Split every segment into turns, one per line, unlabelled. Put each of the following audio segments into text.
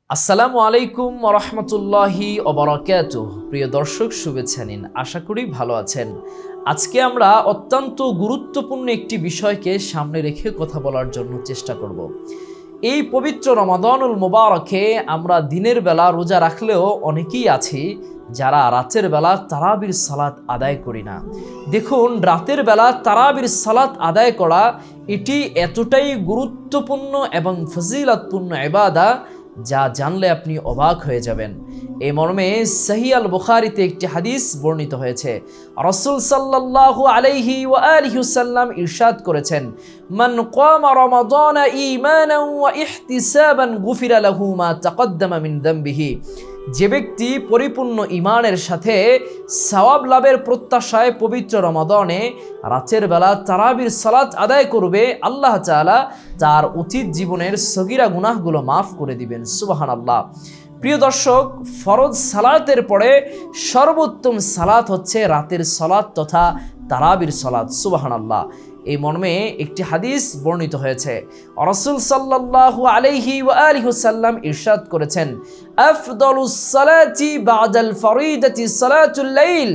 আসসালামু আলাইকুম ওরহমতুল্লাহি ওবারাকাতুহ। প্রিয় দর্শক, শুভেচ্ছা নিন। আশা করি ভালো আছেন। আজকে আমরা অত্যন্ত গুরুত্বপূর্ণ একটি বিষয়কে সামনে রেখে কথা বলার জন্য চেষ্টা করব। এই পবিত্র রমাদানুল মুবারকে আমরা দিনের বেলা রোজা রাখলেও অনেকেই আছি যারা রাতের বেলা তারাবির সালাত আদায় করি না। দেখুন, রাতের বেলা তারাবির সালাত আদায় করা এটি এতটাই গুরুত্বপূর্ণ এবং ফজিলতপূর্ণ ইবাদা যা জানলে আপনি অবাক হয়ে যাবেন। এই মর্মে সহিহ আল বুখারীতে একটি হাদিস বর্ণিত হয়েছে। রাসূল সাল্লাল্লাহু আলাইহি ওয়া আলিহি ওয়াসাল্লাম ইরশাদ করেছেন, মান কামা রমাদান ঈমানান ওয়া ইহতিসাবান গুফিরা লাহু মা তাকদ্দামা মিন যামবিহি। যে ব্যক্তি পরিপূর্ণ ঈমানের সাথে সওয়াব লাভের প্রত্যাশায় পবিত্র রমাদানে রাতের বেলা তারাবির সালাত আদায় করবে, আল্লাহ তাআলা তার অতীত জীবনের সগীরা গুনাহগুলো মাফ করে দিবেন। সুবহানাল্লাহ। প্রিয় দর্শক, ফরজ সালাতের পরে সর্বোত্তম সালাত হচ্ছে রাতের সালাত তথা তারাবির সালাত। সুবহানাল্লাহ। এই মর্মে একটি হাদিস বর্ণিত হয়েছে। রাসূল সাল্লাল্লাহু আলাইহি ওয়া আলিহি ওয়াসাল্লাম ইরশাদ করেছেন, আফদালুস সালাতি বাদাল ফরিদাতি সালাতুল লাইল।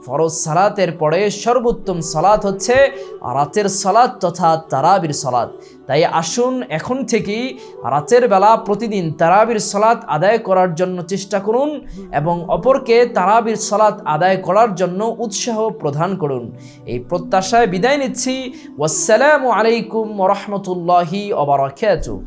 ফরজ সালাতের পরে সর্বোত্তম সালাত হচ্ছে রাতের সালাত তথা তারাবির সালাত। তাই আসুন এখন থেকেই রাতের বেলা প্রতিদিন তারাবির সালাত আদায় করার জন্য চেষ্টা করুন এবং অপরকে তারাবির সালাত আদায় করার জন্য উৎসাহ প্রদান করুন। এই প্রত্যাশায় বিদায় নিচ্ছি। ওয়াসসালামু আলাইকুম ওয়া রাহমাতুল্লাহি ওয়া বারাকাতুহু।